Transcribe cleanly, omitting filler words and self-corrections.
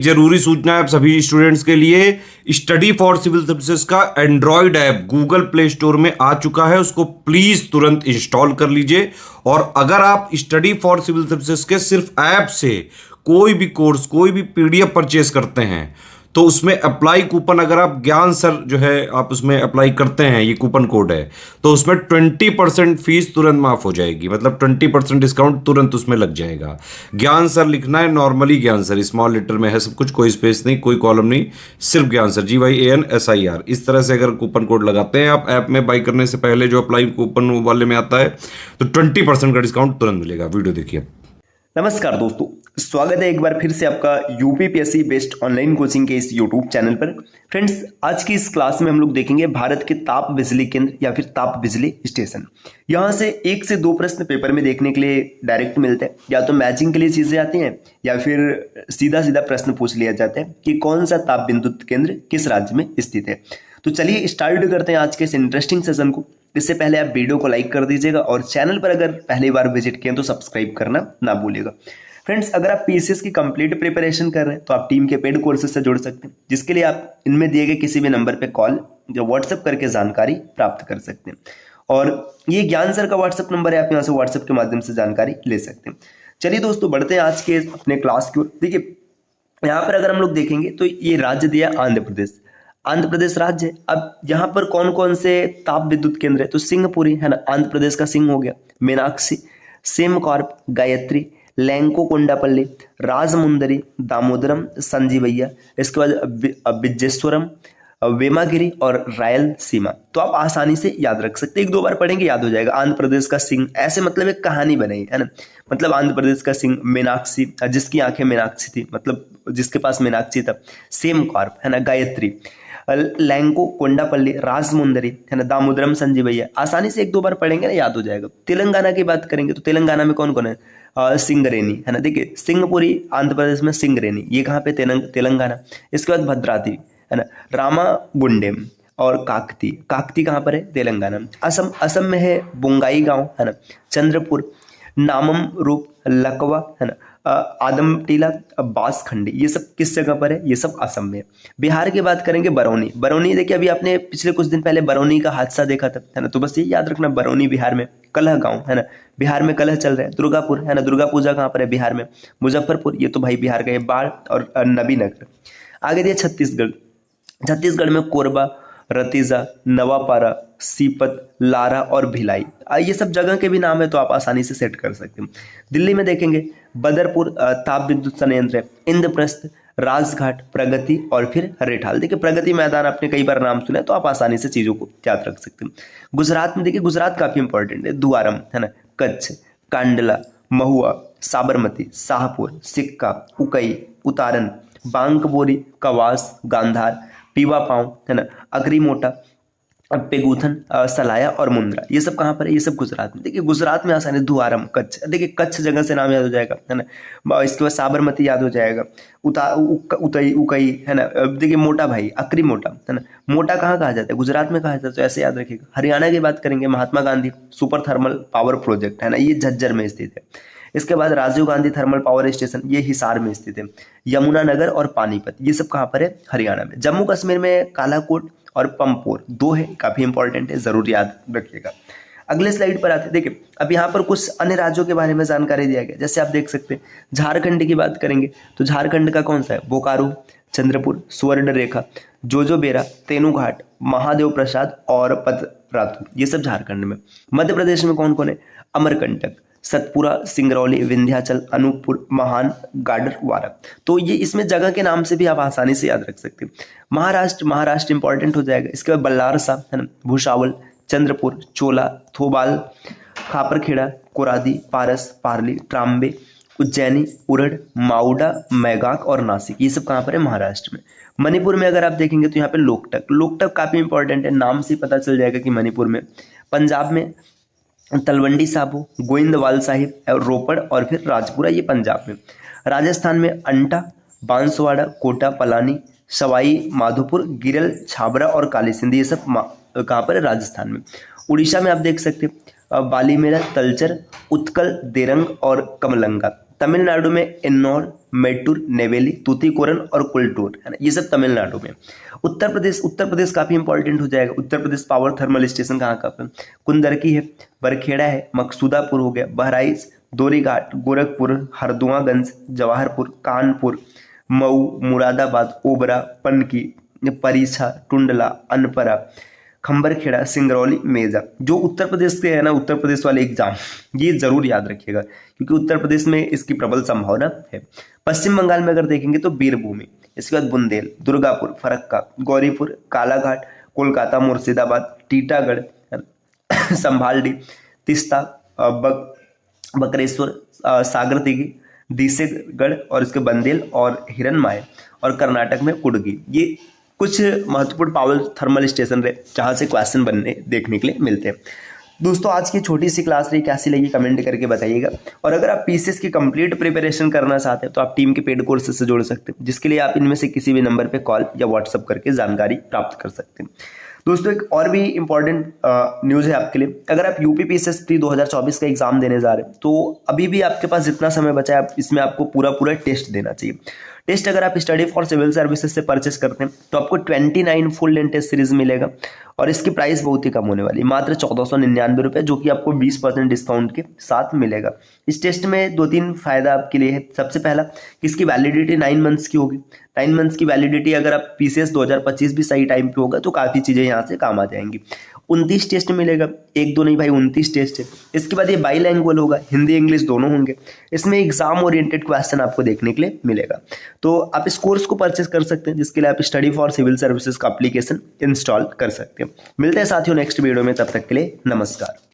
जरूरी सूचना है आप सभी स्टूडेंट्स के लिए। स्टडी फॉर सिविल सर्विसेज का Android app Google play store में आ चुका है, उसको प्लीज तुरंत इंस्टॉल कर लीजिए। और अगर आप स्टडी फॉर सिविल सर्विसेज के सिर्फ ऐप से कोई भी कोर्स, कोई भी पीडीएफ परचेस करते हैं तो उसमें अप्लाई कूपन, अगर आप ज्ञान सर जो है आप उसमें अप्लाई करते हैं, ये कूपन कोड है, तो उसमें 20% फीस तुरंत माफ हो जाएगी। मतलब 20% डिस्काउंट तुरंत उसमें लग जाएगा। ज्ञान सर लिखना है, नॉर्मली ज्ञान सर, स्मॉल लेटर में है सब कुछ, कोई स्पेस नहीं, कोई कॉलम नहीं, सिर्फ ज्ञान सर, GYANSIR। इस तरह से अगर कूपन कोड लगाते हैं आप ऐप में बाई करने से पहले, जो अप्लाई कूपन वाले में आता है, तो 20% का डिस्काउंट तुरंत मिलेगा। वीडियो देखिए। नमस्कार दोस्तों, स्वागत है एक बार फिर से आपका यूपीपीएससी बेस्ड ऑनलाइन कोचिंग के इस यूट्यूब चैनल पर। फ्रेंड्स, आज की इस क्लास में हम लोग देखेंगे भारत के ताप बिजली केंद्र या फिर ताप बिजली स्टेशन। यहाँ से 1 से 2 प्रश्न पेपर में देखने के लिए डायरेक्ट मिलते हैं, या तो मैचिंग के लिए चीजें आती हैं या फिर सीधा सीधा प्रश्न पूछ लिया जाता है कि कौन सा ताप विद्युत केंद्र किस राज्य में स्थित है। तो चलिए स्टार्ट करते हैं आज के इस इंटरेस्टिंग सेशन को। इससे पहले आप वीडियो को लाइक कर दीजिएगा और चैनल पर अगर पहली बार विजिट किए तो सब्सक्राइब करना ना भूलिएगा। फ्रेंड्स, अगर आप पीसीएस की कंप्लीट प्रिपरेशन कर रहे हैं तो आप टीम के पेड कोर्सेज से जुड़ सकते हैं, जिसके लिए आप इनमें दिए गए किसी भी नंबर पे कॉल या व्हाट्सएप करके जानकारी प्राप्त कर सकते हैं। और ये ज्ञान सर का व्हाट्सएप नंबर है, आप यहाँ से व्हाट्सएप के माध्यम से जानकारी ले सकते हैं। चलिए दोस्तों, बढ़ते हैं आज के अपने क्लास की ओर। देखिए, यहाँ पर अगर हम लोग देखेंगे तो ये राज्य दिया आंध्र प्रदेश। आंध्र प्रदेश राज्य है। अब यहाँ पर कौन कौन से ताप विद्युत केंद्र है, तो सिंहपुरी है ना, आंध्र प्रदेश का सिंह हो गया, मीनाक्षी, सेमकॉर्प, गायत्री, लैंको कोंडापल्ली, राजमुंदरी, दामोदरम, संजीवैया, इसके बाद विज्जेश्वरम, वेमागिरी और रायल सीमा। तो आप आसानी से याद रख सकते हैं, 1-2 बार पढ़ेंगे याद हो जाएगा। आंध्र प्रदेश का सिंह, ऐसे मतलब एक कहानी बनाई है ना, मतलब आंध्र प्रदेश का सिंह, मीनाक्षी जिसकी आंखें मीनाक्षी थी, मतलब जिसके पास मीनाक्षी था, सेमकॉर्प है ना, गायत्री, लैंको कोंडापल्ली, राजमुंदरी है ना, दामोदरम, संजीवैया। आसानी से 1-2 बार पढ़ेंगे ना याद हो जाएगा। तेलंगाना की बात करेंगे तो तेलंगाना में कौन कौन है, सिंगरेनी है ना। देखिए, सिंहपुरी आंध्र प्रदेश में, सिंगरेनी ये कहाँ पे, तेलंगाना। इसके बाद भद्राद्री है ना, रामागुंडेम और काकती, काकती कहाँ पर है, तेलंगाना। असम, असम में है बोंगाई गांव है ना, चंद्रपुर, नामम रूप, लकवा है ना, आदम टीला, बांसखंडी, ये सब किस जगह पर है, ये सब असम में। बिहार की बात करेंगे, बरौनी। बरौनी देखिए, अभी आपने पिछले कुछ दिन पहले बरौनी का हादसा देखा था है ना, तो बस ये याद रखना, बरौनी बिहार में। कलह गांव है ना, बिहार में कलह चल रहा है। दुर्गापुर है ना, दुर्गा पूजा कहाँ पर है, बिहार में। मुजफ्फरपुर, ये तो भाई बिहार का है, बाढ़ और नबीनगर। आगे दिया छत्तीसगढ़। छत्तीसगढ़ में कोरबा, रतीजा, नवापारा, सीपत, लारा और भिलाई, ये सब जगह के भी नाम है, तो आप आसानी से सेट कर सकते हैं। दिल्ली में देखेंगे, बदरपुर ताप विद्युत संयंत्र है, इंद्रप्रस्थ, राजघाट, प्रगति और फिर रेठाल। देखिए, प्रगति मैदान आपने कई बार नाम सुना है, तो आप आसानी से चीजों को याद रख सकते हैं। गुजरात में देखिए, गुजरात काफी इंपॉर्टेंट है, दुआरम है ना, कच्छ, कांडला, महुआ, साबरमती, शाहपुर, सिक्का, उकई, उतारन, बांकबोरी, कवास, गांधार, पीवा पांव है ना, अग्रिमोटा, पेगूथन, सलाया और मुंद्रा, ये सब कहाँ पर है, ये सब गुजरात में। देखिए, गुजरात में आसान है, दुआरम, कच्छ, देखिए कच्छ जगह से नाम याद हो जाएगा है ना। इसके बाद साबरमती याद हो जाएगा, उतई, उकई है ना। देखिए, मोटा भाई, अक्री मोटा है ना, मोटा कहाँ कहा जाता है, गुजरात में कहा जाता है, तो ऐसे याद रखिएगा। हरियाणा की बात करेंगे, Mahatma Gandhi super thermal power project है ना, ये झज्जर में स्थित है। इसके बाद Rajiv Gandhi thermal power station, ये हिसार में स्थित है। यमुनानगर और पानीपत, ये सब कहाँ पर है, हरियाणा में। जम्मू कश्मीर में कालाकोट और पंपोर 2 है, काफी इंपॉर्टेंट है, जरूर याद रखिएगा। अगले स्लाइड पर आते हैं। देखिए, अब यहाँ पर कुछ अन्य राज्यों के बारे में जानकारी दिया गया, जैसे आप देख सकते हैं। झारखंड की बात करेंगे तो झारखंड का कौन सा है, बोकारो, चंद्रपुर, स्वर्ण रेखा, जोजोबेरा, तेनुघाट, महादेव प्रसाद और पतरातू, ये सब झारखंड में। मध्य प्रदेश में कौन कौन है, अमरकंटक, सतपुरा, सिंगरौली, विंध्याचल, अनूपपुर, महान, गाडरवारा। तो ये इसमें जगह के नाम से भी आप आसानी से याद रख सकते हैं। महाराष्ट्र, महाराष्ट्र इंपॉर्टेंट हो जाएगा। इसके बाद बल्लारसा है ना, भुसावल, चंद्रपुर, चोला, थोबाल, खापरखेड़ा, कोरादी, पारस, पारली, ट्राम्बे, उज्जैनी, उरड़, माउडा, मैगाक और नासिक, ये सब कहाँ पर है, महाराष्ट्र में। मणिपुर में अगर आप देखेंगे तो यहाँ पे लोकटक, लोकटक काफी इंपॉर्टेंट है, नाम से पता चल जाएगा कि मणिपुर में। पंजाब में तलवंडी साबो, गोइंदवाल साहिब, रोपड़ और फिर राजपुरा, ये पंजाब में। राजस्थान में अंटा, बांसवाड़ा, कोटा, पलानी, सवाई माधोपुर, गिरल, छाबरा और काली सिंधी, ये सब कहाँ पर है, राजस्थान में। उड़ीसा में आप देख सकते हैं, बालीमेरा, तलचर, उत्कल, देरंग और कमलंगा। तमिलनाडु में एन्नौर, मैटूर, नेवेली, तूतीकोरन और कुल्टूर, है ना, ये सब तमिलनाडु में। उत्तर प्रदेश काफी इंपॉर्टेंट हो जाएगा। Uttar Pradesh power thermal station कहाँ का है? कुंदरकी है, बरखेड़ा है, मकसूदापुर हो गया, बहराइच, दोरीघाट, गोरखपुर, हरदुआगंज, जवाहरपुर, कानपुर, मऊ, मुरादाबाद, ओबरा, पनकी, परीछा, टुंडला, अनपरा, खंबरखेड़ा, सिंगरौली, मेजा। जो उत्तर प्रदेश के है ना, उत्तर प्रदेश वाले एग्जाम ये जरूर याद रखिएगा, क्योंकि उत्तर प्रदेश में इसकी प्रबल संभावना है। पश्चिम बंगाल में अगर देखेंगे तो बीरभूमि, इसके बाद बुंदेल, दुर्गापुर, फरक्का, गौरीपुर, कालाघाट, कोलकाता, मुर्शिदाबाद, टीटागढ़, संभालडी, तिस्ता, बकरेश्वर, सागरतीगी, दिसेगढ़ और इसके बंदेल और हिरनमाय, और कर्नाटक में कुडगी। ये कुछ महत्वपूर्ण पावर थर्मल स्टेशन रहे जहां से क्वेश्चन बनने देखने के लिए मिलते हैं। दोस्तों आज की छोटी सी क्लास रही, कैसी लगी कमेंट करके बताइएगा। और अगर आप पीसीएस की कंप्लीट प्रिपरेशन करना चाहते हैं तो आप टीम के पेड कोर्सेज से जुड़ सकते हैं, जिसके लिए आप इनमें से किसी भी नंबर पे कॉल या व्हाट्सअप करके जानकारी प्राप्त कर सकते हैं। दोस्तों एक और भी इंपॉर्टेंट न्यूज़ है आपके लिए। अगर आप यूपी पीसीएस 2024 का एग्जाम देने जा रहे हैं तो अभी भी आपके पास जितना समय बचा है इसमें आपको पूरा टेस्ट देना चाहिए। टेस्ट अगर आप स्टडी फॉर सिविल सर्विसेज से परचेस करते हैं तो आपको 29 फुल लेंथ टेस्ट सीरीज मिलेगा, और इसकी प्राइस बहुत ही कम होने वाली, मात्र 1499 रुपये, जो कि आपको 20% डिस्काउंट के साथ मिलेगा। इस टेस्ट में 2-3 फायदा आपके लिए है। सबसे पहला, इसकी वैलिडिटी 9 मंथ्स की होगी। 9 मंथ्स की वैलिडिटी, अगर आप पीसीएस 2025 भी सही टाइम पे होगा तो काफ़ी चीज़ें यहाँ से काम आ जाएंगी। 29 टेस्ट मिलेगा, 1-2 नहीं भाई 29 टेस्ट है। इसके बाद ये बाईलैंग्वेज होगा, हिंदी इंग्लिश दोनों होंगे। इसमें एग्जाम ओरिएंटेड क्वेश्चन आपको देखने के लिए मिलेगा। तो आप इस कोर्स को परचेस कर सकते हैं, जिसके लिए आप स्टडी फॉर सिविल सर्विसेज का एप्लीकेशन इंस्टॉल कर सकते हैं। मिलते हैं साथियों नेक्स्ट वीडियो में, तब तक के लिए नमस्कार।